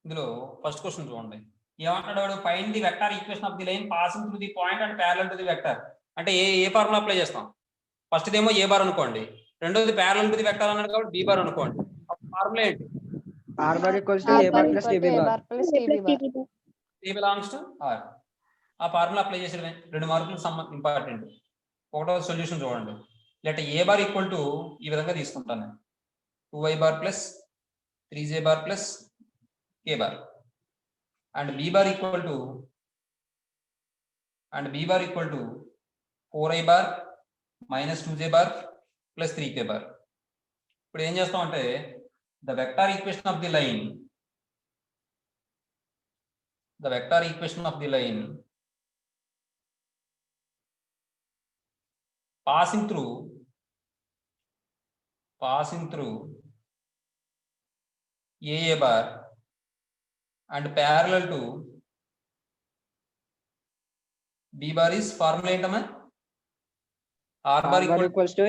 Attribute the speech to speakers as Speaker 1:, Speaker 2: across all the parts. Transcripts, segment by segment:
Speaker 1: ఇందులో first question చూడండి. ఏమంటాడు? Find the vector equation of the line passing through the point and parallel to the vector. అంటే ఏ formula apply చేస్తాం? First దేమో ఏ bar అనుకోండి, రెండోది parallel to the vector అన్నాడు కాబట్టి బి బార్ అనుకోండి. ఫార్ములా ఏంటి?
Speaker 2: R bar equals to A bar plus TB bar.
Speaker 1: A belongs to R. ఆ formula apply చేసేది 2 మార్కులు ఇంపార్టెంట్. ఒకటో సొల్యూషన్ చూడండి. Let A bar equal to ఈ విధంగా తీసుకుంటాను, 2y bar plus 3j bar plus k bar and b bar equal to 4i bar minus 2j bar plus 3k bar. ఇప్పుడు ఏం చేస్తాం అంటే the vector equation of the line passing through AA bar and parallel to B bar is formula ఏంటమ్మా? R bar
Speaker 2: equals to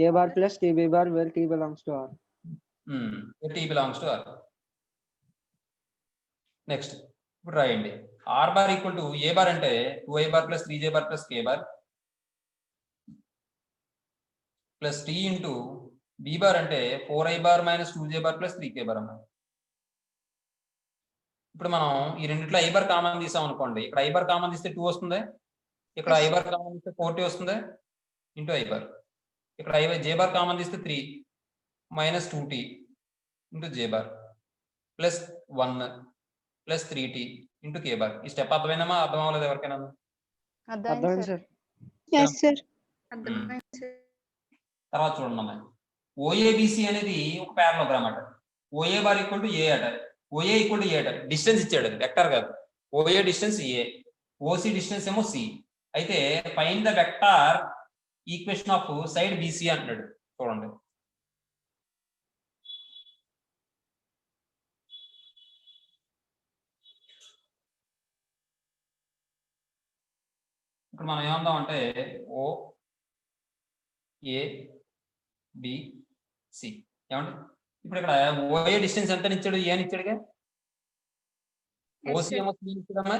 Speaker 2: A bar plus TB bar where T belongs to R.
Speaker 1: Where T belongs to R. Next ఇప్పుడు రాయండి. R bar equal to A bar అంటే 2i bar plus 3j bar plus k bar plus T into B bar అంటే 4i bar minus 2j bar plus 3k bar అన్నమాట. ఇప్పుడు మనం ఈ రెండిట్లో i bar common తీసాం అనుకోండి, ఇక్కడ i బార్ కామన్ తీస్తే 2 వస్తుంది, ఇక్కడ i బార్ కామన్ తీస్తే 4t వస్తుంది ఇంటూ i బార్. ఇక్కడ j బార్ కామన్ తీస్తే 3 minus 2t into j bar plus 1 plus 3t into k bar. ఈ స్టెప్ అర్థమైందమ్మా? అర్థం అవ్వలేదు ఎవరికైనా?
Speaker 2: అర్థమైంది సార్.
Speaker 3: yes sir
Speaker 1: తర్వాత చూడండి అమ్మాయి, OABC అనేది ఒక పారలోగ్రామ్ అట. OA bar equal to A అట, OA ఈక్వల్ టు A అట. డిస్టెన్స్ ఇచ్చాడు, అది వెక్టర్ కాదు. OA distance A, OC distance ఏమో C. అయితే find the vector equation of side BC అంటున్నాడు. చూడండి, ఇప్పుడు మనం ఏమందాం అంటే OABC ఏమండి. ఇప్పుడు ఇక్కడ OA డిస్టెన్స్ ఎంత ఇచ్చాడు? ఏ అని ఇచ్చాడుగా. OC ఏమో C ఇచ్చాడమ్మా.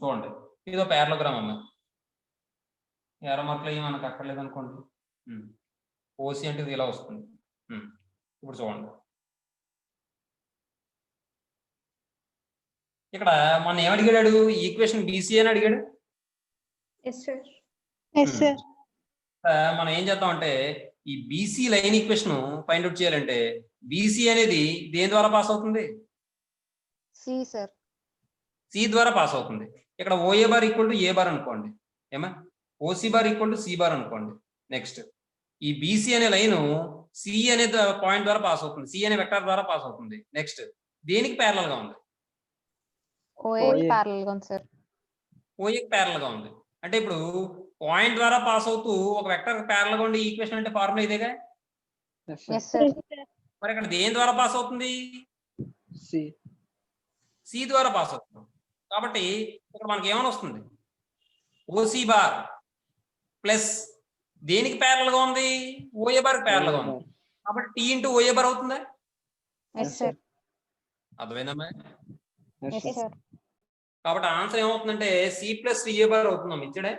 Speaker 1: చూడండి, ఇదో పారలోగ్రామ్ అమ్మా. ఎర్ర మార్కులు అయ్యి మనకు అక్కర్లేదు అనుకోండి. OC అంటే ఇది ఇలా వస్తుంది. ఇప్పుడు చూడండి, ఇక్కడ మన ఏమడిగాడు? ఈక్వేషన్ BC అని అడిగాడు. మనం ఏం చేద్దాం అంటే ఈ BC line equation find out చేయాలంటే BC అనేది దేని ద్వారా పాస్ అవుతుంది? C ద్వారా పాస్ అవుతుంది. ఇక్కడ OA bar equal to A bar అనుకోండి, ఏమా OC bar equal to C bar అనుకోండి. నెక్స్ట్ ఈ BC అనే లైన్ C అనే పాయింట్ ద్వారా పాస్ అవుతుంది, C అనే వెక్టర్ ద్వారా పాస్ అవుతుంది. నెక్స్ట్ దేనికి ప్యారలల్ గా ఉంది? OA కి ప్యారలల్ గా ఉంది. అంటే ఇప్పుడు పాయింట్ ద్వారా పాస్ అవుతూ ఒక వెక్టర్ ప్యారలల్ గా ఉండే ఈక్వేషన్ అంటే ఫార్ములా ఇదేగా. మరి ఇక్కడ దేని ద్వారా పాస్ అవుతుంది? C ద్వారా పాస్ అవుతుంది. కాబట్టి ఇక్కడ మనకి ఏమని వస్తుంది? OC బార్ ప్లస్ దేనికి ప్యారలల్ గా ఉంది? OA బార్ ప్యారలల్ గా ఉంది. కాబట్టి T ఇంటూ OA బార్ అవుతుందా? అర్థమైందమ్మా? కాబట్టి ఆన్సర్ ఏమవుతుందంటే C ప్లస్ A బార్ అవుతుందమ్మా. ఇచ్చాడే.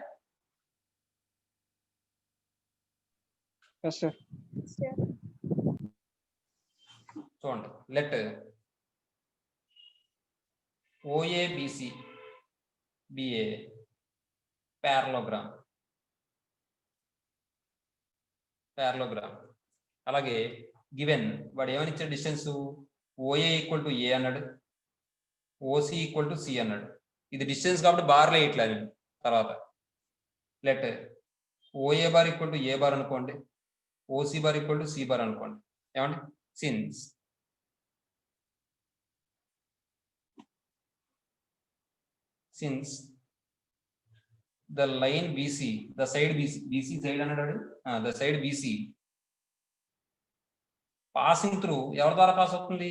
Speaker 1: చూడండి, లెట్ OABC BA పారలోగ్రామ్. అలాగే గివెన్ వాడు ఏమని ఇచ్చాడు? Distance OA equal to A అన్నాడు, OC ఈక్వల్ టు C అన్నాడు. ఇది డిస్టెన్స్ కాబట్టి బార్లో ఇట్లా. తర్వాత let OA bar equal to A bar అనుకోండి, OC bar equal to C bar అనుకోండి. ఏమండి? Since the line BC, the side BC side అన్నాడు. the side BC passing through ఎవరి ద్వారా పాస్ అవుతుంది?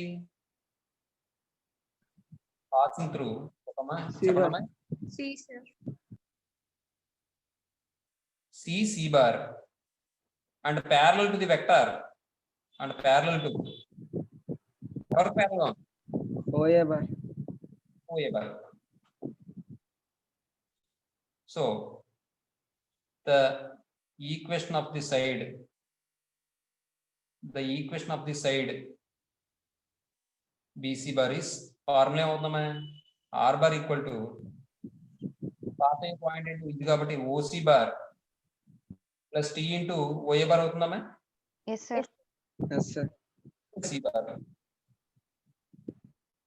Speaker 1: passing through C bar and parallel to the vector ఎవరికి parallel గా ఉంది?
Speaker 2: OA bar.
Speaker 1: OA bar. So the equation of the side BC bar is formula అవుతుందా? R bar equal to పాత point ఇది కాబట్టి OC bar plus T into OA bar అవుతుందా?
Speaker 3: Yes, sir.
Speaker 2: Yes, sir.
Speaker 1: C bar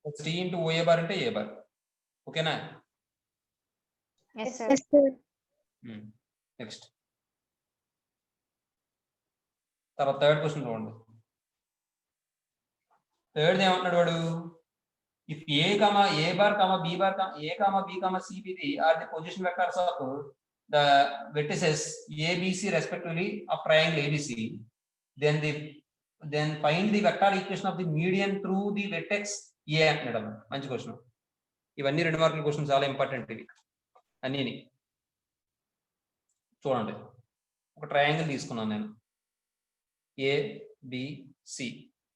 Speaker 1: plus T into OA bar అంటే A bar. ఓకేనా?
Speaker 3: Yes, sir.
Speaker 4: Yes, sir.
Speaker 1: Next తర్వాత third question చూడండి. Third ఏమన్నాడు వాడు? If A bar, B bar, A, B, C, B are the position vectors of the vertices A, B, C respectively of triangle ABC, then find the vector equation of the median through the vertex A అంటున్నాడు. మంచి question. ఇవన్నీ 2 మార్కుల question, చాలా important ఇవి అన్నీ. చూడండి, ఒక triangle తీసుకున్నాను నేను, ABC.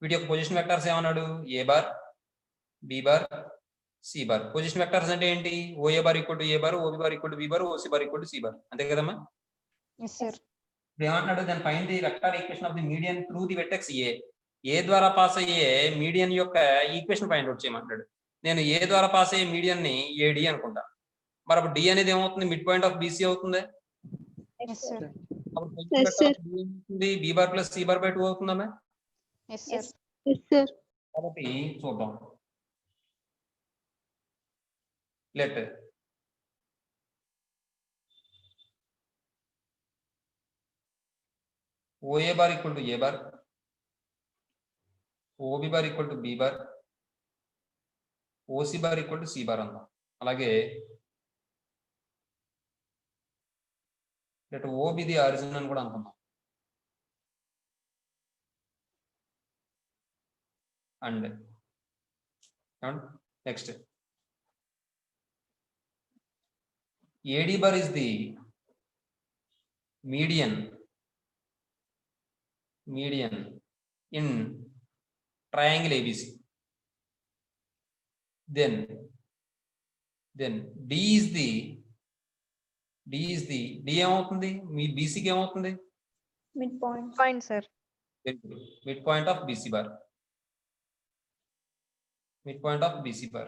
Speaker 1: వీటి యొక్క పొజిషన్ వెక్టర్స్ ఏమన్నాడు? A bar, B bar, C bar. Position vectors అంటే ఏంటి? OA bar equal to A bar, OB bar equal to B bar, OC bar equal to C bar. అంతే కదమ్మా?
Speaker 3: Yes, sir.
Speaker 1: ఇప్పుడు ఏమంటున్నాడు? దాని find the vector equation of the median through the vertex A ద్వారా pass అయ్యే median యొక్క equation find out చేయమంటాడు. నేను ఏ ద్వారా పాస్ అయ్యే మీడియన్ ని AD అనుకుంటా. మరి అప్పుడు D అనేది ఏమవుతుంది? మిడ్ పాయింట్ ఆఫ్ BC అవుతుంది.
Speaker 3: Yes, sir.
Speaker 4: Yes, sir.
Speaker 1: B bar plus C bar by 2 అవుతుందమ్మా.
Speaker 3: Yes, sir.
Speaker 4: Yes, sir.
Speaker 1: కాబట్టి చూద్దాం. Let OA bar equal to A bar, OB bar equal to B bar, OC bar equal to C bar అందాం. అలాగే let OB the origin అని కూడా అనుకుందాం. And next AD bar is the median in triangle ABC. Then D ఏమవుతుంది? మీ BC కి ఏమవుతుంది?
Speaker 4: Midpoint.
Speaker 3: Point, sir.
Speaker 1: Mid point of BC bar.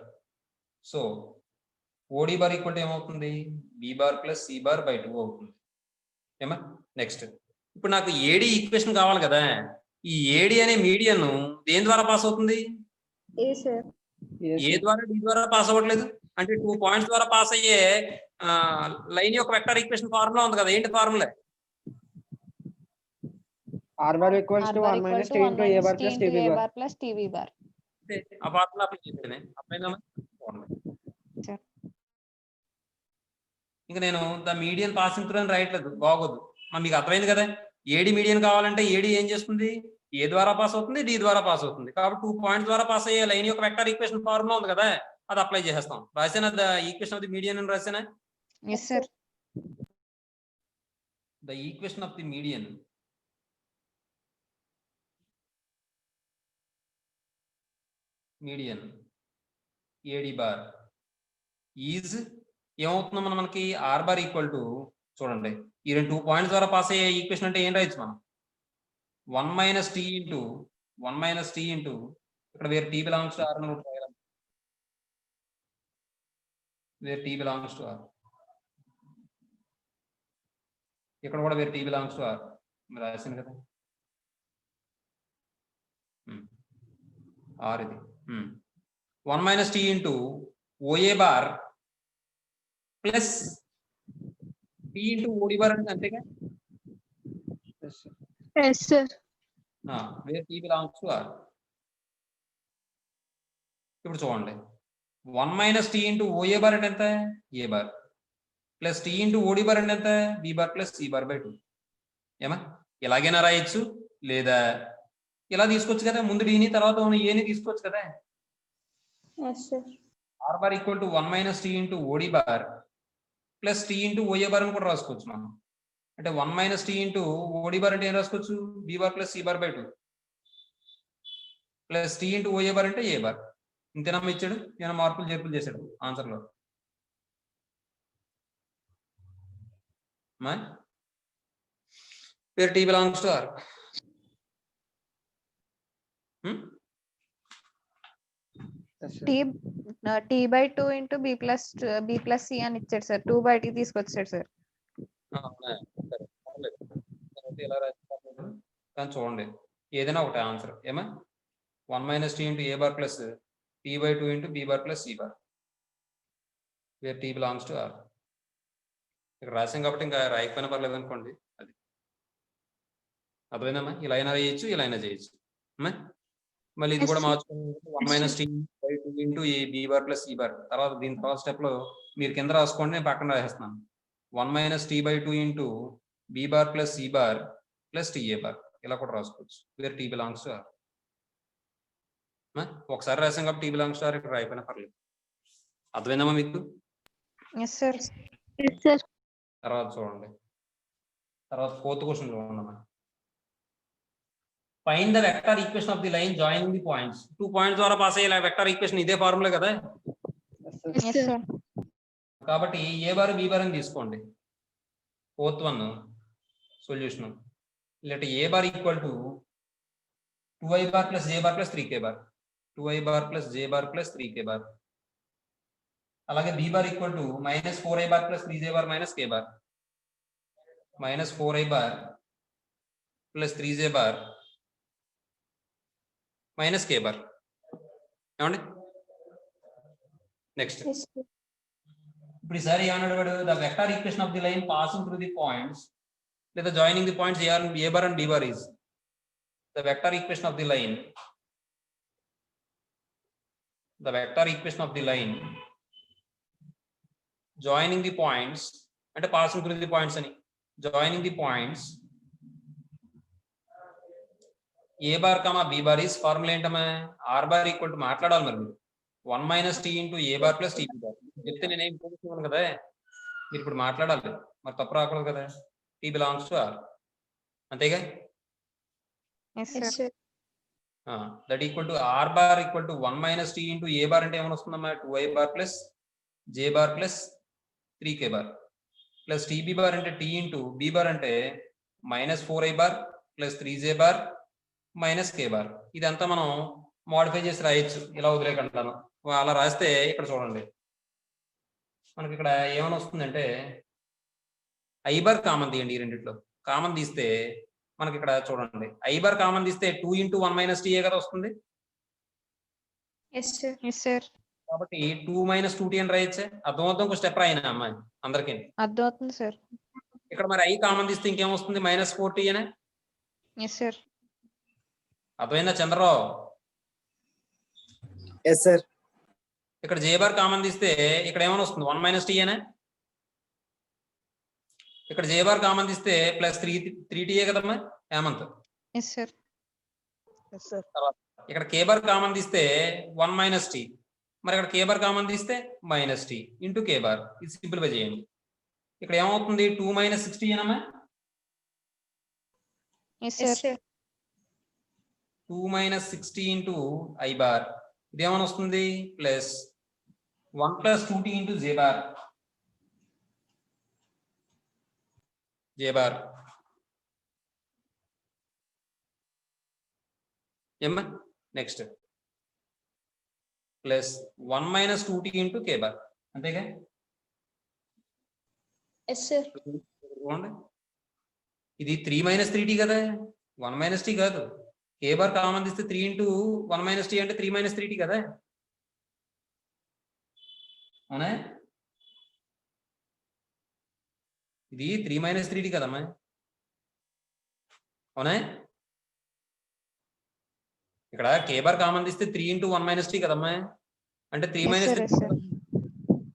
Speaker 1: So OD bar equal to ఏమవుతుంది? B bar plus C bar by 2 అవుతుంది. ఏమా? Next ఇప్పుడు నాకు AD equation కావాలి కదా. ఈ AD అనే మీడియన్ దేని ద్వారా పాస్ అవుతుంది?
Speaker 4: A, sir.
Speaker 2: Yes,
Speaker 1: A
Speaker 2: sir.
Speaker 1: ద్వారా D ద్వారా పాస్ అవ్వట్లేదు. అంటే 2 పాయింట్స్ ద్వారా పాస్ అయ్యే లైన్ యొక్క వెక్టర్ ఈక్వేషన్ ఫార్ములా ఉంది కదా. ఏంటి formula?
Speaker 2: R bar equals to 1 minus T into A bar plus TB
Speaker 3: A
Speaker 2: bar.
Speaker 3: bar plus TB bar.
Speaker 1: ఆ ఫార్ములా అప్లై చేస్తేనే అప్లైందమ్మా.
Speaker 3: Sure.
Speaker 1: ఇంకా నేను ద మీడియన్ పాసింగ్ త్రూ అని రాయట్లేదు, బాగోదు. మీకు అర్థమైంది కదా. AD మీడియన్ కావాలంటే AD ఏం చేస్తుంది? A ద్వారా పాస్ అవుతుంది, D ద్వారా పాస్ అవుతుంది. కాబట్టి 2 పాయింట్స్ ద్వారా పాస్ అయ్యే లైన్ యొక్క వెక్టర్ ఈక్వేషన్ ఫార్ములా ఉంది కదా, అది అప్లై చేసేస్తాం. రాసేనా the equation of the median అని రాసేనా?
Speaker 3: Yes, sir.
Speaker 1: The equation of the median AD bar is ఏమవుతుందో మనకి R బార్ ఈక్వల్ టు, చూడండి, ఈ 2 పాయింట్స్ ద్వారా పాస్ అయ్యే ఈక్వేషన్ అంటే ఏం రాయొచ్చు మనం? 1 minus T into ఇక్కడ where T belongs to R అని రాయాలి. Where T belongs to R, ఇక్కడ కూడా where T belongs to R రాసింది కదా. R ఇది 1 minus T into OA bar plus T into OD bar అంటే అంతేగా.
Speaker 2: Yes, sir.
Speaker 4: Yes, sir.
Speaker 1: Where T belongs to R. ఇప్పుడు చూడండి, 1 minus T into OA bar అంటే ఎంత? A bar plus T into OD bar అంటే ఎంత? B bar plus C bar by 2. ఏమా? ఇలాగైనా రాయొచ్చు, లేదా ఇలా తీసుకోవచ్చు కదా. ముందు డీని తర్వాత ఏని తీసుకోవచ్చు కదా.
Speaker 4: Yes, sir.
Speaker 1: R bar equal to 1 minus T into OD bar plus T into OA bar అని కూడా రాసుకోవచ్చు మనం. అంటే 1 minus T into OD bar అంటే ఏం రాసుకోవచ్చు? B bar plus C bar by 2. Plus T into O A bar అంటే ఏ bar. ఇంతేనమ్మా ఇచ్చాడు, ఏమైనా మార్పులు చేర్పులు చేశాడు ఆన్సర్లో. where T belongs to R.
Speaker 3: T/2 into B plus C అని ఇచ్చాడు సార్. 2 బయటికి తీసుకొచ్చాడు సార్.
Speaker 1: కానీ చూడండి ఏదైనా ఒకటి ఆన్సర్ ఏమా 1 - T into A bar plus T/2 into B bar plus C bar where T belongs to R. ఇక్కడ రాసాం కాబట్టి ఇంకా రాయకపోయినా పర్లేదు అనుకోండి. అది అర్థమైందమ్మా, ఇలా అయినా చేయొచ్చు, ఇలా అయినా చేయొచ్చు. మళ్ళీ ఇది కూడా మార్చుకుని 1 - T/2 into B bar plus C bar. తర్వాత దీని తర్వాత స్టెప్ లో మీరు కింద రాసుకోండి, నేను పక్కన రాసేస్తున్నాను. 1 - T/2 into B bar plus C bar plus TA bar. ఇలా కూడా రాసుకోవచ్చు wear T belongs to R. ఒకసారి రాసాం కాబట్టి T belongs to R ఇక్కడ రాయిపోయినా పర్లేదు. అర్థమైందమ్మా మీకు?
Speaker 3: Yes sir.
Speaker 4: Yes sir.
Speaker 1: తర్వాత చూడండి, తర్వాత 4th క్వశ్చన్ చూడండి. Find the vector equation of the line joining the points. 2 points ద్వారా పాస్ అయ్యే వెక్టర్ ఈక్వేషన్ ఇదే ఫార్ములా కదా.
Speaker 3: Yes sir.
Speaker 1: కాబట్టి ఏ బార్ బి బార్ అని తీసుకోండి. 4th one solution let A bar equal to 2i bar plus j bar plus 3k bar. 2i bar plus j bar plus 3k bar. అలాగే b bar equal to -4i bar plus 3j bar minus k bar. -4i bar plus 3j bar minus k bar. ఏమండి next
Speaker 4: Yes sir.
Speaker 1: ఇప్పుడు ఈసారి ఏమన్నాడు, the vector equation of the line passing through the points లేదా joining the points A bar and B bar is the vector equation of the line joining the points అంటే passing through the points అని joining the points a bar comma b bar is formula ఏంటమ్మా r bar equal to మాట్లాడాలి మరి మీరు 1 - T into a bar plus t bar చెప్తే నేనేం చూపిస్తున్నాను కదా, మీరు ఇప్పుడు మాట్లాడాలి మరి తప్పు రాకూడదు కదా. T belongs to R అంతేగా.
Speaker 3: Yes
Speaker 4: Yes
Speaker 3: sir.
Speaker 4: sir.
Speaker 1: That equal to R bar equal to 1 - T into A bar అంటే ఏమైనా వస్తుందమ్మా 2i bar plus J bar plus 3k bar plus TB bar అంటే టీ ఇంటూ బి బార్ అంటే -4i bar plus 3j bar minus k bar. ఇదంతా మనం modify చేసి రాయొచ్చు, ఇలా వదిలేకుంటాను. అలా రాస్తే ఇక్కడ చూడండి మనకి ఇక్కడ ఏమైనా వస్తుందంటే ఐ బార్ కామన్ తీయండి, ఈ రెండిట్లో కామన్ తీస్తే మనకి ఇక్కడ చూడండి ఐ బార్ కామన్ తీస్తే 2 into 1 - T కదా వస్తుంది.
Speaker 4: Yes sir.
Speaker 3: Yes sir.
Speaker 1: కాబట్టి 2 - 2t అని రాయొచ్చే. అర్థమవుతాం ఒక స్టెప్ రాయినా అమ్మాయి అందరికి.
Speaker 3: అర్థమవుతుంది సార్.
Speaker 1: ఇక్కడ మరి ఐ కామన్ తీస్తే ఇంకేమొస్తుంది -4t అనే.
Speaker 3: Yes sir.
Speaker 1: అర్థమైందా చంద్రరావు?
Speaker 5: Yes sir.
Speaker 1: ఇక్కడ జే బార్ కామన్ తీస్తే ఇక్కడ ఏమైనా వస్తుంది 1 - T అనే. ఇక్కడ జే బార్ కామన్ తీస్తే ప్లస్ 3t కదమ్మా Hemant.
Speaker 3: Yes sir.
Speaker 5: Yes sir.
Speaker 1: ఇక్కడ కే బార్ కామన్ తీస్తే 1 - T, మరి ఇక్కడ కే బార్ కామన్ తీస్తే -T ఇంటూ కే బార్. ఇది సింప్లిఫై చేయండి. ఇక్కడ ఏమవుతుంది 2 - 6t అనమ్మా.
Speaker 3: Yes
Speaker 4: Yes
Speaker 3: sir.
Speaker 4: sir.
Speaker 1: 2 - 6t into I bar ఇదేమని వస్తుంది plus 1 + 2t into J bar. J bar ఏమ్మా next plus 1 - 2t into K bar అంతేగా.
Speaker 4: Yes sir.
Speaker 1: ఇది 3 - 3t కదా, 1 - T కాదు. కే బార్ కామన్ తీస్తే 3 into 1 - T అంటే 3 - 3t కదా. అవునా, ఇది 3 - 3t కదమ్మా. అవునా, ఇక్కడ కే బార్ కామన్ తీస్తే 3 into 1 - T కదమ్మా, అంటే 3
Speaker 3: Yes
Speaker 1: -
Speaker 3: sir.
Speaker 1: 3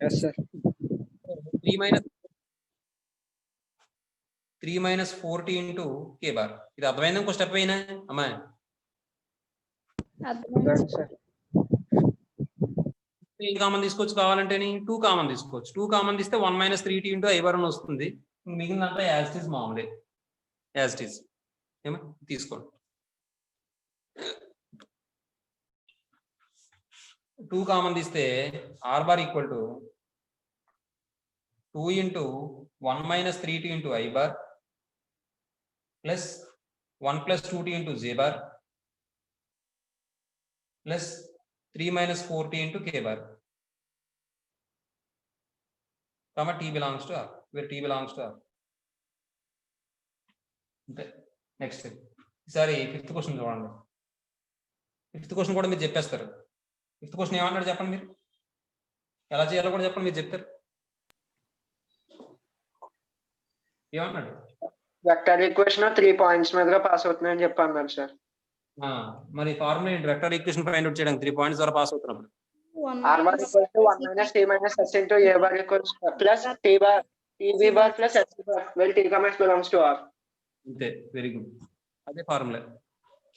Speaker 2: Yes sir.
Speaker 1: 3 - 4t into K bar. ఇది అర్థమైంది ఇంకో స్టెప్ అయినా అమ్మా.
Speaker 2: Done sir.
Speaker 1: ఏం కామన్ తీసుకోవచ్చు కావాలంటే 2 కామన్ తీసుకోవచ్చు. 2 కామన్ తీస్తే 1 - 3t ఇంటూ ఐ బార్ అని వస్తుంది. మిగిలినంతా యాజ్ ఇట్ ఈజ్ మామూలే, యాజ్ ఇట్ ఈజ్ ఏమో తీసుకోండి. 2 కామన్ తీస్తే R bar equal to 2 into 1 minus 3t into I bar plus 1 plus 2t into J bar plus 3 minus 4t into K bar comma t belongs to R where t belongs to R. అంతే. Next ఈసారి 5th question చూడండి. 5th question కూడా మీరు చెప్పేస్తారు. 5th question ఏమన్నాడు చెప్పండి, మీరు ఎలా చేయాలో కూడా చెప్పండి, మీరు చెప్తారు. ఏమన్నాడు?
Speaker 2: వెక్టర్ ఈక్వేషన్ 3 పాయింట్స్ మీద పాస్ అవుతున్నాయని చెప్పాను సార్.
Speaker 1: మరి ఫార్ములా ఏంటి? వెక్టర్ ఈక్వేషన్ ఫైండ్ అవుట్ చేయడానికి 3 పాయింట్స్ ద్వారా పాస్ అవుతున్నప్పుడు
Speaker 2: R bar equals to 1 minus t minus s into a bar equals plus t bar t b bar plus s bar where t comma s belongs to R.
Speaker 1: అంతే. Very good. అదే formula.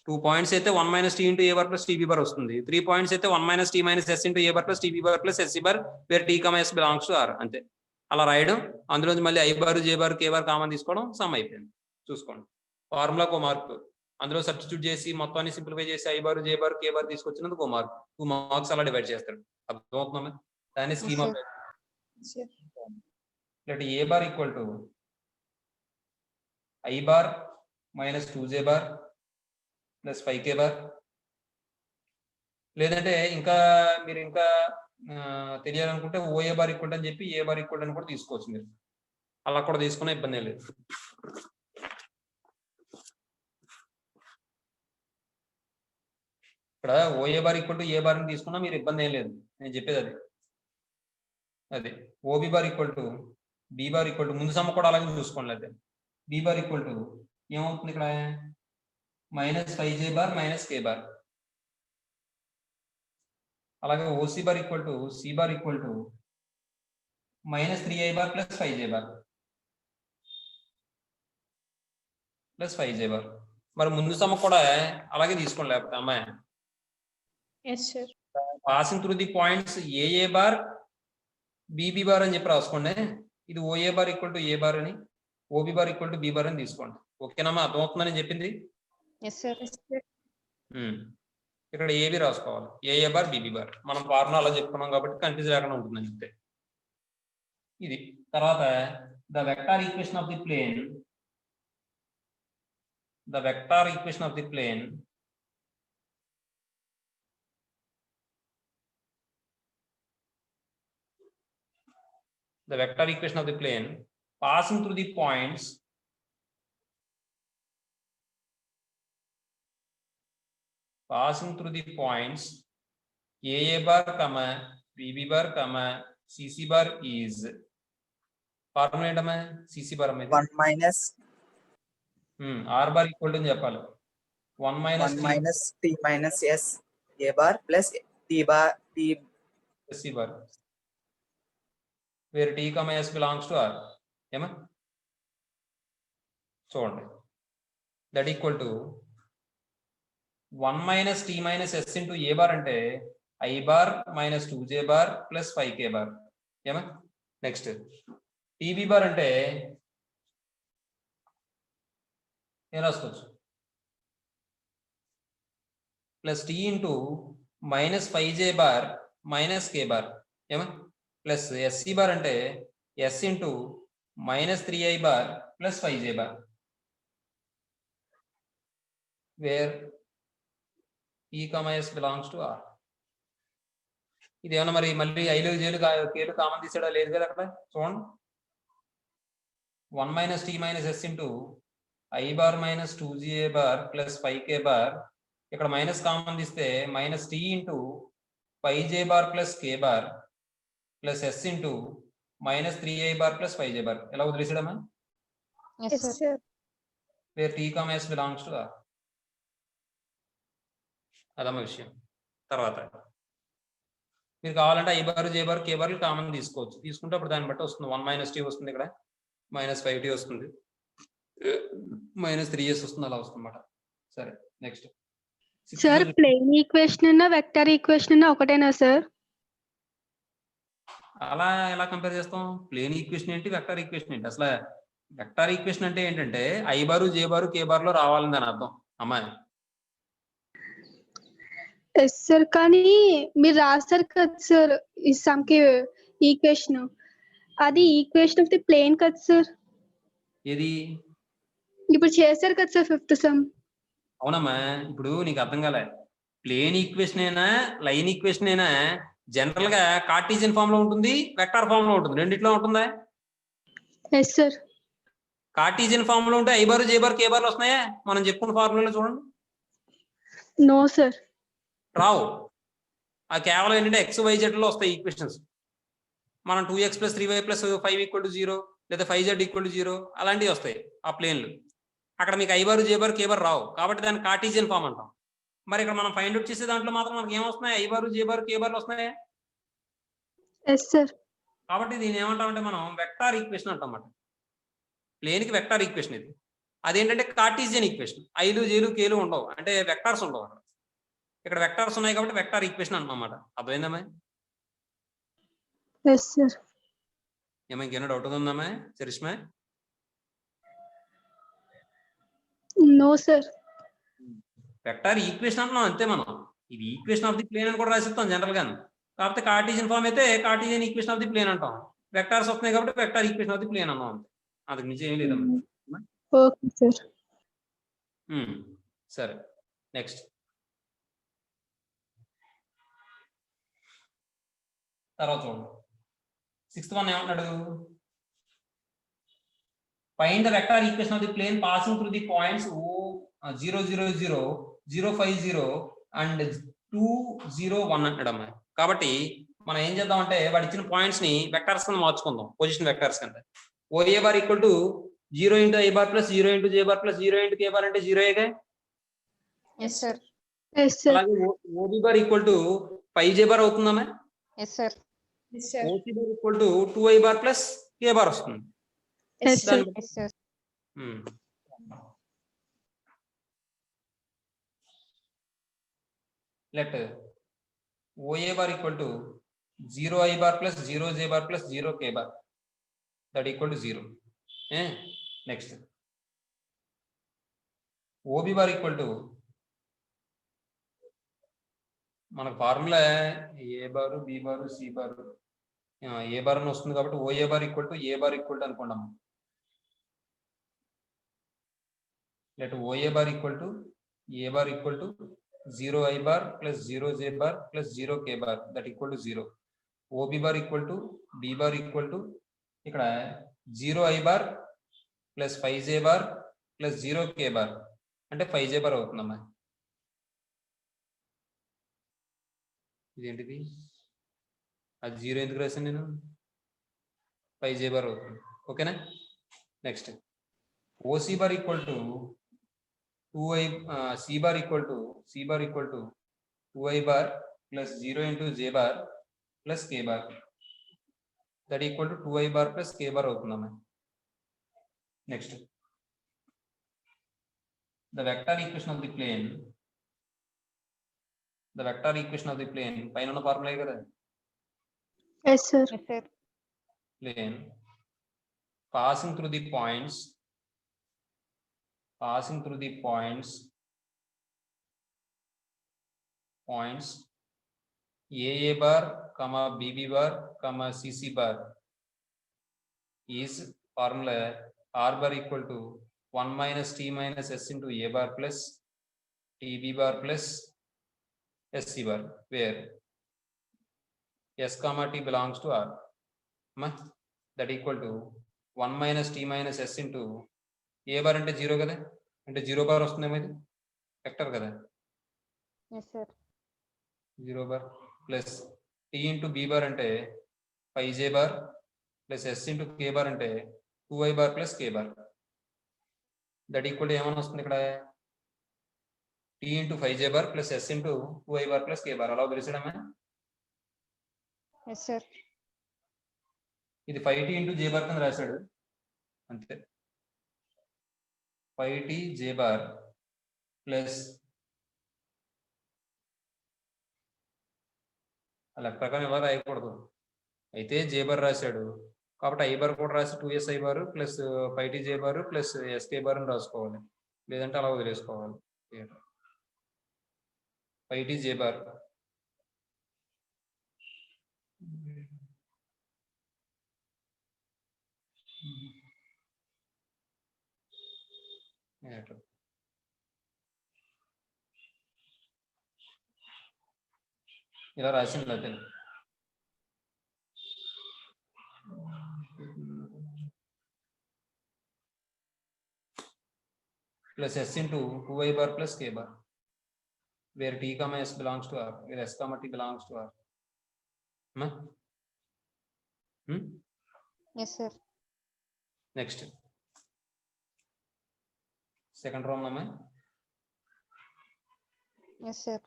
Speaker 1: 2 points అయితే 1 minus T into ఏ bar plus TB bar వస్తుంది. 3 points అయితే 1 minus T minus S into A bar plus TB bar plus SC bar where T comma S belongs to R. అంతే. అలా రాయడం, అందులో మళ్ళీ I bar J bar K bar common తీసుకోవడం, sum అయిపోయింది. చూసుకోండి. ఫార్ములాకు మార్క్, అందులో సబ్స్టిట్యూట్ చేసి మొత్తాన్ని సింప్లిఫై చేసి I bar J bar K bar తీసుకొచ్చినందుకు ఒక మార్క్. 2 మార్క్స్ అలా డివైడ్ చేస్తాడు. అర్థమవుతుందా? దాన్ని scheme of A bar equal to I bar minus 2 J bar plus 5 K bar. లేదంటే ఇంకా మీరు ఇంకా తెలియాలనుకుంటే ఓఏ బార్ ఈక్వల్ అని చెప్పి ఏ బార్ ఈక్వల్ అని కూడా తీసుకోవచ్చు మీరు. అలా కూడా తీసుకునే ఇబ్బంది లేదు. ఇక్కడ OA bar equal to A bar అని తీసుకున్నా మీరు ఇబ్బంది ఏం లేదు. నేను చెప్పేది అది. అదే OB bar equal to B bar equal to ముందు సమ్మ కూడా అలాగే చూసుకోండి. అయితే బి బార్ ఈక్వల్ టు ఏమవుతుంది ఇక్కడ minus 5 bar minus K bar. అలాగే OC bar equal to C bar equal to minus 3 bar plus 5 bar plus 5 bar. మరి ముందు సమ్మ కూడా అలాగే తీసుకోండి. లేకపోతే అమ్మాయి passing through the points A bar BB bar అని చెప్పి రాసుకోండి. ఇది OA bar equal to A bar అని, OB bar equal to B bar అని తీసుకోండి. ఓకేనమ్మా? అర్థమవుతుందని చెప్పింది. ఇక్కడ ఏబి రాసుకోవాలి, ఏఏ బార్ బీబీ బార్. మనం ఫార్ములా అలా చెప్పుకున్నాం కాబట్టి కన్ఫ్యూజ్ లేకుండా ఉంటుందని చెప్తే ఇది. తర్వాత the vector equation of the plane, the vector equation of the plane the vector equation of the plane passing through the points AA bar comma BB bar comma CC bar is formula ఏంటమ్మా? CC bar అమ్మా
Speaker 6: 1 minus
Speaker 1: R bar equal to చెప్పాలి 1 minus
Speaker 6: t minus s a bar plus t bar t
Speaker 1: C bar where t comma s belongs to R. ఏమా? చూడండి. That equal to 1 minus T minus S into A bar అంటే I bar minus 2 bar plus 5 bar. ఏమా? Next TB bar అంటే ఏం రాసుకోవచ్చు? Plus T into minus 5 bar minus K bar. ఏమా? Plus SC bar అంటే S into minus 3 bar plus 5 bar where T comma S belongs to R. ఇది ఏమన్నా మరి మళ్ళీ ఐలు జేలు కేలు కామన్ తీసాడా? లేదు కదా. అక్కడ చూడండి. 1 minus T minus S into I bar minus 2 bar plus 5 bar. ఇక్కడ మైనస్ కామన్ తీస్తే minus T into 5 bar plus K bar plus yes into minus 3 bar plus 5 bar. ఎలా వదిలేసాడమ్మా? Where T comma S belongs to R. అదమ్మా విషయం. తర్వాత మీరు కావాలంటే I bar J bar K బార్లు కామన్ తీసుకోవచ్చు. తీసుకుంటే అప్పుడు దాన్ని బట్టి వస్తుంది. 1 మైనస్ టీ వస్తుంది, ఇక్కడ మైనస్ 5t వస్తుంది, మైనస్ 3s వస్తుంది, అలా వస్తుంది అన్నమాట. సరే next.
Speaker 4: Sir plane equation vector equation ఒకటేనా సార్?
Speaker 1: అలా ఎలా కంపేర్ చేస్తాం? ప్లేన్ ఈక్వేషన్ ఏంటి, వెక్టర్ ఈక్వేషన్ ఏంటి? అసలు వెక్టర్ ఈక్వేషన్ అంటే ఏంటంటే I bar J bar K bar లో రావాలని దాని అర్థం అమ్మాయి.
Speaker 4: ఎస్ సార్, కానీ మీరు రాస్తారు కదా సార్ ఈ సమ్కి ఈక్వేషన్, అది ఈక్వేషన్ ఆఫ్ ది ప్లేన్ కదా సార్.
Speaker 1: ఏది
Speaker 4: ఇప్పుడు చేశారు కదా సార్ 5th సమ్.
Speaker 1: అవునమ్మా, ఇప్పుడు నీకు అర్థం కాలే. ప్లేన్ ఈక్వేషన్ అయినా లైన్ ఈక్వేషన్ అయినా జనరల్ గా కార్టీజియన్ ఫామ్ లో ఉంటుంది, వెక్టార్ ఫామ్ లో ఉంటుంది, రెండిట్లో ఉంటుందా?
Speaker 4: Yes sir.
Speaker 1: కార్టీజియన్ ఫామ్ లో ఉంటే I bar J bar K బార్లు వస్తున్నాయా మనం చెప్పుకున్న ఫార్ములాలో చూడండి?
Speaker 4: No sir.
Speaker 1: రావు. ఆ కేవలం ఏంటంటే ఎక్స్ వై జెడ్ లో వస్తాయి ఈక్వేషన్స్. మనం 2x + 3y + 5 = 0 లేదా 5z = 0 అలాంటివి వస్తాయి ఆ ప్లేన్లు. అక్కడ మీకు I bar J bar K bar రావు, కాబట్టి దాన్ని కార్టీజియన్ ఫామ్ అంటాం. మరి ఇక్కడ మనం ఫైండ్ అవుట్ చేసే దాంట్లో మాత్రం మనకి ఏమొస్తున్నాయి? I bar J bar K బార్లు వస్తున్నాయి.
Speaker 4: Yes sir.
Speaker 1: కాబట్టి దీన్ని ఏమంటామంటే మనం వెక్టార్ ఈక్వేషన్ అంటాం అన్నమాట. ప్లేన్కి వెక్టార్ ఈక్వేషన్ ఇది. అదేంటంటే కార్టీజియన్ ఈక్వేషన్. ఐలు జేలు కేలు ఉండవు, అంటే వెక్టార్స్ ఉండవు అక్కడ. ఇక్కడ వెక్టార్స్ ఉన్నాయి కాబట్టి వెక్టార్ ఈక్వేషన్ అంటాం అన్నమాట. అర్థమైందమ్మా?
Speaker 4: Yes sir.
Speaker 1: ఏమో ఇంకేమైనా డౌట్ ఉందమ్మా Charishma?
Speaker 4: No sir.
Speaker 1: Vector equation అంటున్నాం అంతే మనం. ఇది ఈక్వేషన్ ఆఫ్ ది ప్లేన్ అని కూడా రాసిస్తాం జనరల్ గా. కాకపోతే కార్టీజియన్ ఫామ్ అయితే Cartesian equation of the plane అంటాం. వెక్టార్స్ వస్తున్నాయి కాబట్టి vector equation of the plane అన్నాం అంతే. అందుకు మించి ఏం లేదమ్మా.
Speaker 4: Okay sir.
Speaker 1: సరే, నెక్స్ట్. తర్వాత చూడండి 6th వన్ ఏమంటాడు? Find the vector equation of the plane passing through the points 0 0 0 0 5 0 and 2 0 1 అంటాడమ్మా. కాబట్టి మనం ఏం చేద్దాం అంటే వాడు ఇచ్చిన పాయింట్స్ ని వెక్టార్స్ కింద మార్చుకుందాం, పొజిషన్ వెక్టార్స్ కింద. OA bar = 0 × I bar + 0 × J bar + 0 × K bar అంటే 0
Speaker 3: ఎస్ సార్.
Speaker 4: Yes sir.
Speaker 1: అలాగే ఓబి బార్ = 5 జే బార్ అవుతుందమ్మా.
Speaker 3: Yes sir.
Speaker 1: OC bar = 2 I bar + K bar వస్తుంది.
Speaker 4: Yes sir.
Speaker 3: Yes sir.
Speaker 1: Let OA bar = 0 I bar + 0 J bar + 0 K bar that = 0. Next O B bar = మనకు formula A bar B bar C bar. A bar అని వస్తుంది కాబట్టి O A bar = A bar అనుకున్నాం. Let OA bar = A bar = 0 I bar + 0 J bar + 0 K bar that = 0. O B bar = B bar ఇక్కడ 0 I bar + 5 J bar + 0 K bar అంటే 5 జే bar అవుతుందమ్మా. ఇదేంటిది? అది 0 ఎందుకు రాశాను నేను? 5 జే బార్ అవుతుంది. ఓకేనా? Next OC bar = 2 I C bar = 2 I bar + 0 × J bar + K bar that = 2 I bar + K bar అవుతుందమ్మా. Next the vector equation of the plane. The vector equation of the plane పైన ఉన్న formula కదా.
Speaker 4: Yes sir.
Speaker 3: Yes sir.
Speaker 1: Plane passing through the points AA bar, BB bar, CC bar is formula R bar = 1 - T - S into A bar plus TB bar plus SC bar, where S, T belongs to R. That = 1 - T - S into A bar అంటే 0 కదా, అంటే 0 bar వస్తుందేమో, ఇది vector కదా.
Speaker 3: Yes sir.
Speaker 1: 0 bar plus T into B bar అంటే 5 జే bar plus S into K bar అంటే 2 I bar plus K bar. That = ఏమని వస్తుంది ఇక్కడ? T into 5 J bar plus S into 2 I bar plus K bar. అలా తెలిసాడమ్మా?
Speaker 3: Yes sir.
Speaker 1: ఇది 5T into J bar కింద రాశాడు అంతే. 5T జే బార్ ప్లస్ అలా ప్రకారం ఎవరు రాయకూడదు. అయితే జే బార్ రాశాడు కాబట్టి ఐ బార్ కూడా రాసి 2S I bar plus 5T J bar plus SK bar అని రాసుకోవాలి, లేదంటే అలా వదిలేసుకోవాలి. it is a bar. ఇలా రాసింది అదే plus s into 2i bar plus k bar, where t comma s belongs to r, where s comma t belongs to r.
Speaker 3: Yes, sir.
Speaker 1: Next, second row number.
Speaker 3: Yes, sir.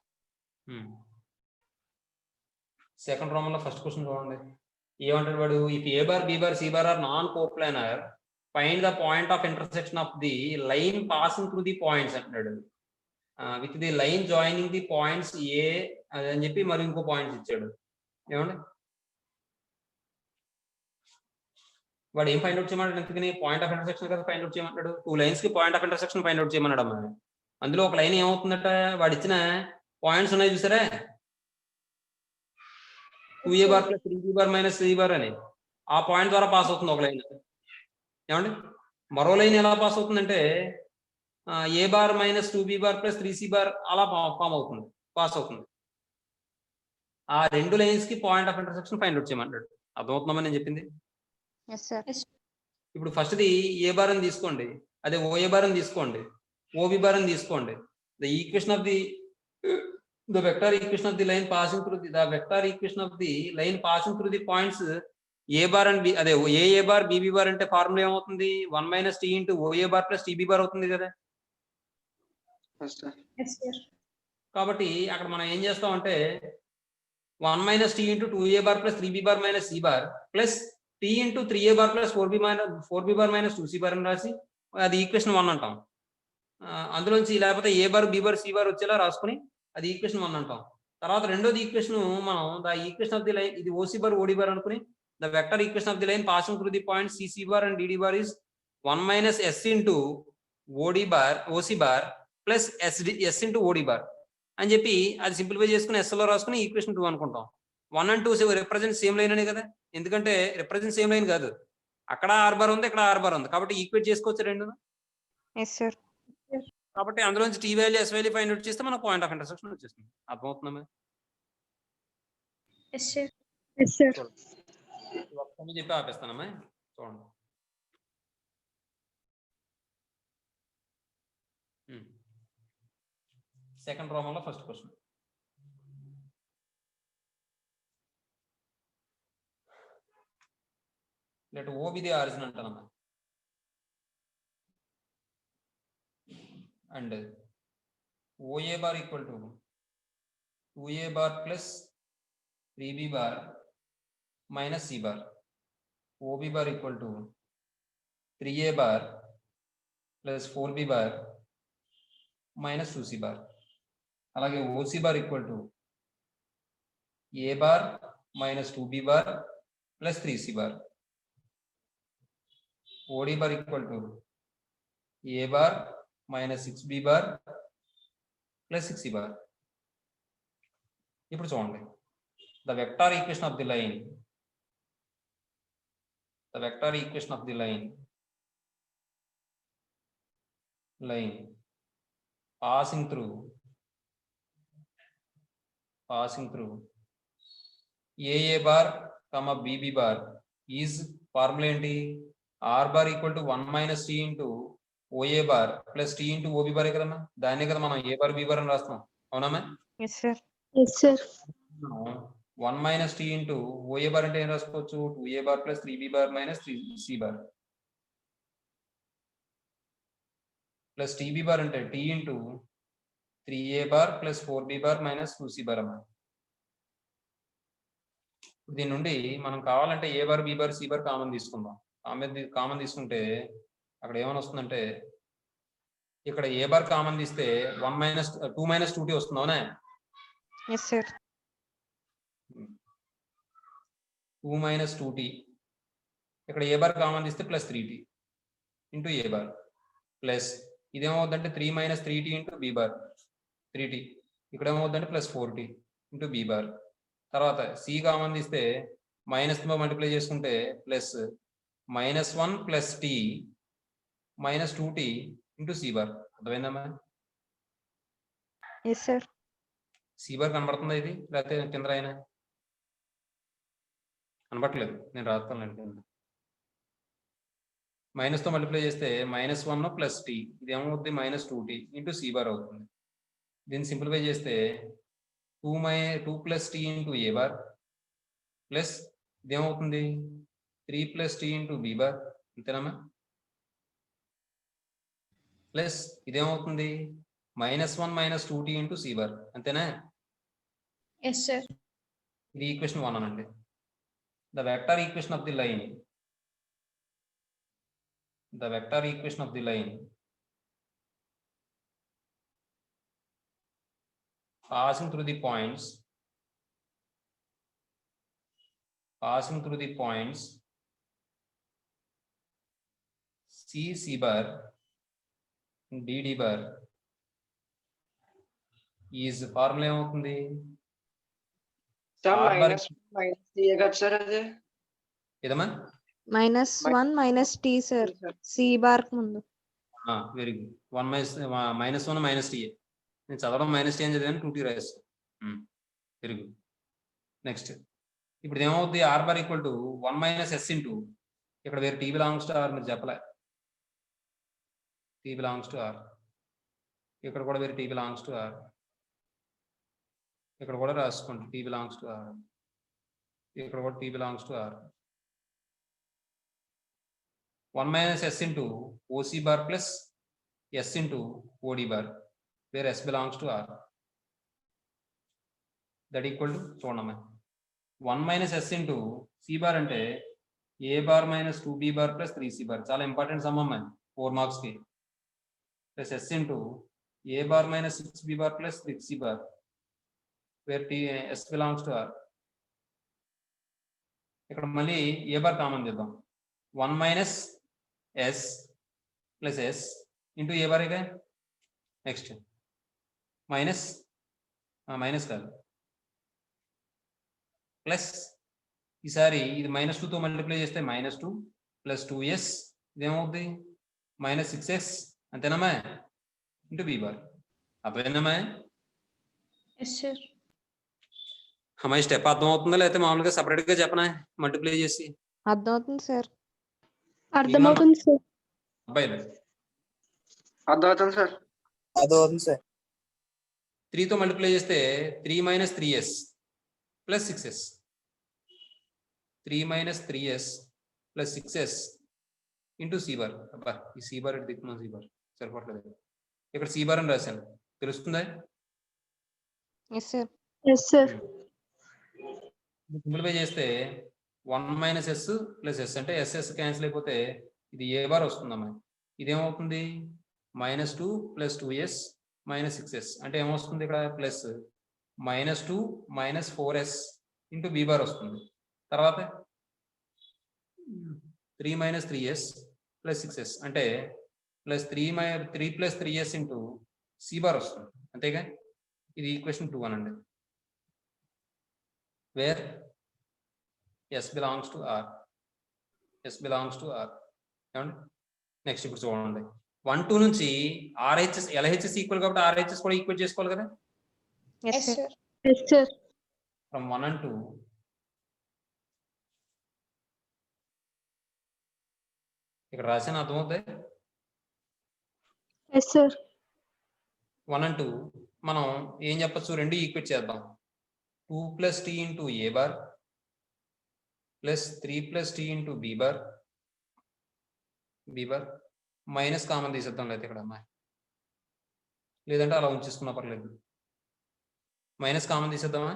Speaker 1: Second row number first question చూడండి. ఏమంటాడు వాడు, if a bar b bar c bar are non coplanar, find the point of intersection of the line passing through the points అంటాడు. with the line joining the points a అని చెప్పి మరి ఇంకో points ఇచ్చాడు. ఏమండి వాడు ఏం ఫైండ్ అవుట్ చేయమన్నాడు, ఎందుకని పాయింట్ ఆఫ్ ఇంటర్సెక్షన్ కదా ఫైండ్ అవుట్ చేయమంటాడు. 2 లైన్స్ కి point of intersection find out చేయమన్నాడు అమ్మా. అందులో ఒక లైన్ ఏమవుతుందట, వాడు ఇచ్చిన పాయింట్స్ ఉన్నాయి చూసారా, 2a bar plus 3b bar minus 3b bar అని, ఆ పాయింట్ ద్వారా పాస్ అవుతుంది ఒక లైన్. ఏమండి మరో లైన్ ఎలా పాస్ అవుతుందంటే a bar minus 2b bar plus 3c bar అలా ఫామ్ అవుతుంది, పాస్ అవుతుంది. ఆ రెండు లైన్స్ కి point of intersection find out చేయమంటాడు. అర్థమవుతుందమ్మా నేను చెప్పింది?
Speaker 3: Yes, sir.
Speaker 1: ఇప్పుడు ఫస్ట్ది ఏ బార్ అని తీసుకోండి, అదే ఓఏ బార్ అని తీసుకోండి, ఓబి బార్ అని తీసుకోండి. The equation of the vector equation of the line passing through the vector equation of the line passing through the points A bar and B, అదే ఏ బార్ బిబి బార్ అంటే formula ఏమవుతుంది, 1 - t into O A bar plus TB bar అవుతుంది కదా. కాబట్టి అక్కడ మనం ఏం చేస్తాం అంటే 1 - t into 2a bar plus 3b bar minus c bar plus t into 3a bar plus 4b bar minus 2c bar అని రాసి అది ఈక్వేషన్ 1 అంటాం. అందులోంచి లేకపోతే A bar B bar C bar వచ్చేలా రాసుకుని అది ఈక్వేషన్ 1 అంటాం. తర్వాత రెండోది ఈక్వేషన్ మనం the equation of the line, ఇది ఓసి బార్ ఓడి బార్ అనుకుని the vector equation of the line passing through the point C C bar and D D bar is 1 - s into OD bar O C bar plus yes into OD bar అని చెప్పి అది simplify చేసుకుని yes లో రాసుకుని equation 2 అనుకుంటాం. 1 and 2 represent same line అనే కదా, ఎందుకంటే రిప్రజెంట్ సేమ్ లైన్ కాదు, అక్కడ ఆర్ బార్ ఉంది ఇక్కడ ఆర్ బార్ ఉంది, కాబట్టి ఈక్వేట్ చేసుకోవచ్చు రెండు.
Speaker 3: Yes, sir.
Speaker 1: కాబట్టి అందులోంచి t value s value find out చేస్తే మనకు పాయింట్ ఆఫ్ ఇంటర్సెక్షన్ వచ్చేస్తుంది. అర్థమవుతుందా?
Speaker 4: Yes, sir. Yes, sir.
Speaker 1: ఒక్కసారి చెప్పి ఆపేస్తానమ్మా, చూడండి. సెకండ్ రోమంలో first question. Let O be the origin అంటానమ్మా. And OA bar equal to 2a bar plus 3b bar minus c bar, OB bar equal to 3a bar plus 4b bar minus 2c bar. అలాగే OC bar equal to A bar minus 2b bar plus 3c bar, OD bar equal to A bar minus 6b bar plus 6c bar. ఇప్పుడు చూడండి, the vector equation of the line, the vector equation of the line passing through AA bar comma BB bar is formula ఏంటి, R bar equal to 1 - t into OA bar plus t into OB bar కదమ్మా, దాన్నే కదా మనం A bar B bar అని రాస్తాం, అవునమ్మా?
Speaker 3: Yes, sir.
Speaker 4: Yes, sir.
Speaker 1: 1 - t into OA bar అంటే ఏం రాసుకోవచ్చు, 2a bar plus 3b bar minus 3c bar plus TB bar అంటే t into 3a bar plus 4b bar minus 2c bar అమ్మా. దీని నుండి మనం కావాలంటే A bar B bar C bar common తీసుకుందాం. కామన్ తీసుకుంటే అక్కడ ఏమని వస్తుందంటే, ఇక్కడ ఏ బార్ కామన్ తీస్తే 2 - 2t వస్తుంది, అవునా?
Speaker 3: Yes, sir.
Speaker 1: 2 - 2t, ఇక్కడ ఏ బార్ కామన్ తీస్తే ప్లస్ 3t ఇంటూ ఏ బార్ ప్లస్ ఇదేమవుతుందంటే 3 - 3t into B bar 3t ఇక్కడ ఏమవుతుందంటే plus 4t into B bar. తర్వాత సి కామన్ తీస్తే మైనస్ తో మల్టిప్లై చేసుకుంటే plus -1 plus tea minus 2t into C bar. అర్థమైందమ్మా?
Speaker 3: Yes sir.
Speaker 1: సి బార్ కనబడుతుందా ఇది, లేకపోతే కింద రాయనా? కనబడట్లేదు, నేను రాస్తాను. మైనస్ తో మల్టిప్లై చేస్తే -1 ప్లస్ టీ, ఇది ఏమవుతుంది -2t ఇంటూ సి బార్ అవుతుంది. దీన్ని సింప్లిఫై చేస్తే 2 ప్లస్ టీ ఇంటూ ఏ బార్ ప్లస్ ఇదేమవుతుంది 3 plus T into B bar. అంతేనమ్మా? ప్లస్ ఇదేమవుతుంది -1 - 2t ఇంటూ సి బార్. అంతేనా?
Speaker 3: Yes sir.
Speaker 1: ఇది ఈక్వేషన్ 1 అనండి. The vector equation of the line passing through the points C bar D bar is formula ఏమవుతుంది?
Speaker 2: Sir
Speaker 1: R bar
Speaker 2: minus T కదా sir అది?
Speaker 1: ఏదమ్మా?
Speaker 3: -1 minus T sir, C bar ముందు.
Speaker 1: Very good. -1 - tea. నేను చదవడం -t అని చదివాను, 2t రాస్తాను. Very good. నెక్స్ట్ ఇప్పుడు ఏమవుతుంది? R bar equal to 1 - s into, ఇక్కడ వేరే టీ బిలాంగ్స్ టు ఆర్ మీరు చెప్పలే, టీ బిలాంగ్స్ టు ఆర్. ఇక్కడ కూడా వేరే టీ బిలాంగ్స్ టు ఆర్, ఇక్కడ కూడా రాసుకోండి టీ బిలాంగ్స్ టు ఆర్, ఇక్కడ కూడా t belongs to R. 1 - s into OC bar plus s into OD bar, where s belongs to r. That equal to చూడమ్మా 1 - s into C bar అంటే ఏ bar minus 2b bar plus 3c bar. చాలా important sum అమ్మా 4 marks కి. Plus s into A bar minus 6b bar plus 6c bar, where s belongs to r. ఇక్కడ మళ్ళీ ఏ bar common చేద్దాం. 1 - s plus s into ఏ bar. ఇక next minus కాదు plus, ఈసారి ఇది -2 తో మల్టిప్లై చేస్తే -2 ప్లస్ 2s ఇదేమవుతుంది -6s. అంతేనమ్మా? Into B bar. అర్థమైందమ్మా?
Speaker 3: Yes sir.
Speaker 1: అమ్మాయి స్టెప్ అర్థం అవుతుందా, లేకపోతే మామూలుగా సపరేట్ గా చెప్పనా మల్టిప్లై చేసి?
Speaker 3: అర్థమవుతుంది సార్.
Speaker 4: అర్థమవుతుంది సార్.
Speaker 1: అబ్బాయి
Speaker 2: అర్థమవుతుంది సార్.
Speaker 6: అదవుతుంది సార్.
Speaker 1: 3 తో మల్టిప్లై చేస్తే 3 - 3s plus 6s, 3 - 3s plus 6s into C bar. అబ్బా, ఈ సి బార్ ఇటు దిక్కున సి బార్ సరిపోవట్లేదు. ఇక్కడ సి బార్ అని రాశాను, తెలుస్తుందా?
Speaker 3: Yes sir.
Speaker 4: Yes sir.
Speaker 1: Simplify చేస్తే 1 - s ప్లస్ s అంటే ss క్యాన్సిల్ అయిపోతే ఇది ఏ బార్ వస్తుందమ్మా. ఇదేమవుతుంది -2 ప్లస్ 2s మైనస్ 6s అంటే ఏమొస్తుంది ఇక్కడ plus -2 - 4s into B bar వస్తుంది. తర్వాత 3 - 3s ప్లస్ 6s అంటే plus 3 plus 3s into C bar వస్తుంది. అంతేగా? ఇది ఈక్వేషన్ 2 అనండి, where s belongs to r. ఏమండి? నెక్స్ట్ ఇప్పుడు చూడండి 1 2 నుంచి RHS LHS ఈక్వల్ కాబట్టి RHS కూడా ఈక్వల్ చేసుకోవాలి కదా.
Speaker 3: Yes sir.
Speaker 4: Yes sir.
Speaker 1: From 1 and 2 ఇక్కడ రాసిన అర్థమవుతాయి.
Speaker 4: Yes sir.
Speaker 1: 1 and 2 మనం ఏం చెప్పచ్చు, రెండు ఈక్వేట్ చేద్దాం. 2 + t ఇంటూ ఏ bar plus 3 + t into B bar minus common తీసేద్దాం, లేకపోతే ఇక్కడ అమ్మాయి లేదంటే అలా ఉంచేసుకున్నా పర్లేదు. మైనస్ కామన్ తీసేద్దామా?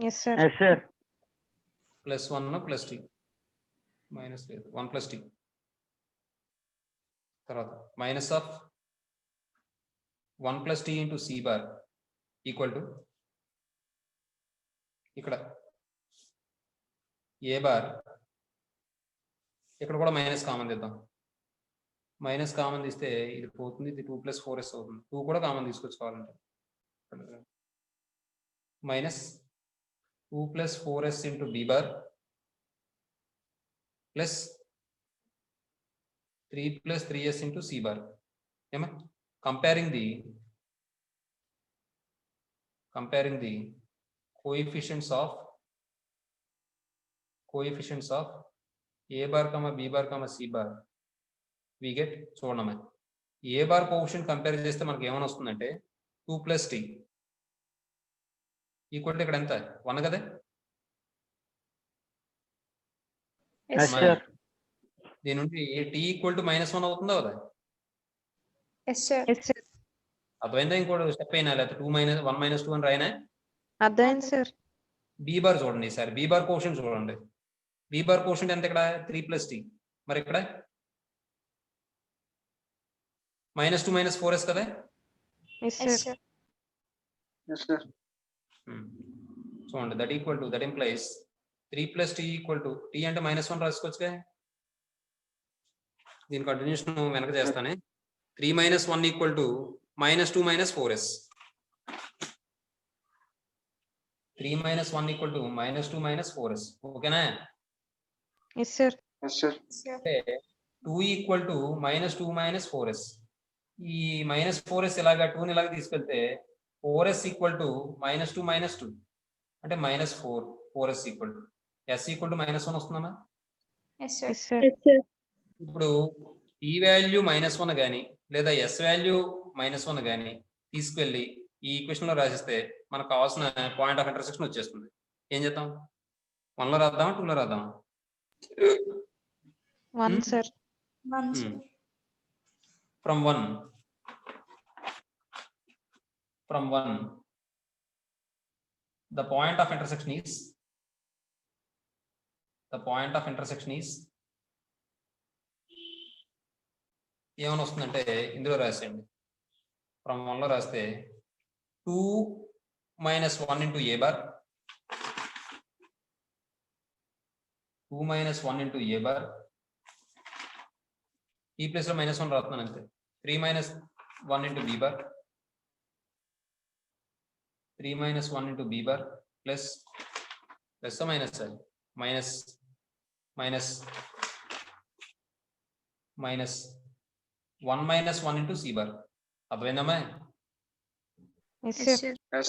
Speaker 3: Yes sir.
Speaker 2: Yes sir.
Speaker 1: +1 plus tea minus లేదు 1 ప్లస్ టీ. తర్వాత minus of 1 + t into C bar equal to ఇక్కడ ఏ బార్, ఇక్కడ కూడా మైనస్ కామన్ తెద్దాం. మైనస్ కామన్ తీస్తే ఇది పోతుంది, ఇది 2 + 4s అవుతుంది. 2 కూడా కామన్ తీసుకొచ్చుకోవాలంటే minus 2 + 4s into B bar plus 3 + 3s into C bar. ఏమా comparing the coefficients of a bar comma b bar comma c bar we get చూడమే a bar coefficient compare చేస్తే మనకి ఏమని వస్తుందంటే 2 + t ఈక్వల్ టు ఇక్కడ ఎంత 1 కదా.
Speaker 3: Yes
Speaker 1: మరి
Speaker 3: sir.
Speaker 1: దీని నుండి t ఈక్వల్ టు -1 అవుతుందా కదా.
Speaker 3: Yes sir.
Speaker 1: అర్థమైందా? ఇంకోటి స్టెప్ అయినా లేకపోతే 2 - 1 - 2 అని రాయనా.
Speaker 3: అర్థమైంది సార్.
Speaker 1: బి బార్ చూడండి సార్, బి బార్ కోఎఫిషియంట్ చూడండి. బి బార్ కోఎఫిషియంట్ ఎంత ఇక్కడ 3 + t, మరి ఇక్కడ -2 - 4s కదా.
Speaker 3: Yes sir.
Speaker 2: Yes, sir.
Speaker 1: చూడండి that implies 3 + t equal to t అంటే -1 రాసుకోవచ్చుగా. దీని కంటిన్యూషన్ వెనక చేస్తానే. 3 - 1 equal to -2 - 4s. 3 - 1 equal to -2 - 4s. ఓకేనా?
Speaker 3: Yes sir.
Speaker 2: Yes, sir.
Speaker 1: అంటే 2 ఈక్వల్ టు -2 - 4s. ఈ -4s ఇలాగా 2ని ఇలాగ తీసుకెళ్తే 4s ఈక్వల్ టు -2 - 2 అంటే -4 4s equal to s equal to -1 వస్తుందమ్మా.
Speaker 3: Yes sir.
Speaker 4: Yes, sir.
Speaker 1: ఇప్పుడు ఈ వాల్యూ -1 కానీ లేదా ఎస్ వాల్యూ -1 కానీ తీసుకెళ్ళి ఈ ఈక్వేషన్ లో రాసిస్తే మనకు కావాల్సిన పాయింట్ ఆఫ్ ఇంటర్సెక్షన్ వచ్చేస్తుంది. ఏం చేద్దాం? 1 లో రాద్దామా 2 లో రాద్దామా?
Speaker 3: 1 sir.
Speaker 1: From 1 the point of intersection is ఏమని వస్తుందంటే ఇందులో రాసేయండి. ఫ్రమ్ 1 లో రాస్తే 2 - 1 ఇంటూ ఏ బార్ 2 - 1 ఇంటూ ఏ బార్ ఈ ప్లేస్ లో -1 రాస్తున్నాను అంతే. 3 - 1 into B bar 3 - 1 into B bar plus minus 1 - 1 into C bar. అర్థమైందమ్మా?
Speaker 3: Yes sir.
Speaker 2: Yes.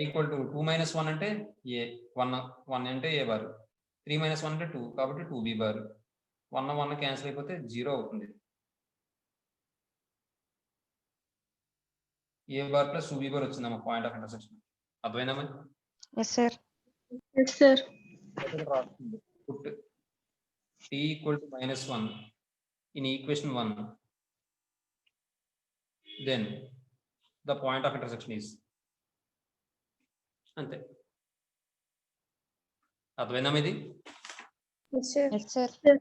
Speaker 1: Equal to 2 - 1 అంటే ఏ 1 అంటే ఏ బార్, 3 - 1 అంటే 2 కాబట్టి 2 బి బార్. 1 1 క్యాన్సిల్ అయిపోతే 0 అవుతుంది. A bar plus 2 B bar వచ్చిందమ్మా పాయింట్ ఆఫ్ ఇంటర్సెక్షన్. అర్థమైందమ్మా?
Speaker 3: Yes sir.
Speaker 4: Yes, sir.
Speaker 1: Put t equal to -1 in equation 1, then the point of intersection is అంతే. అర్థమైందా ఇది?
Speaker 3: Yes sir.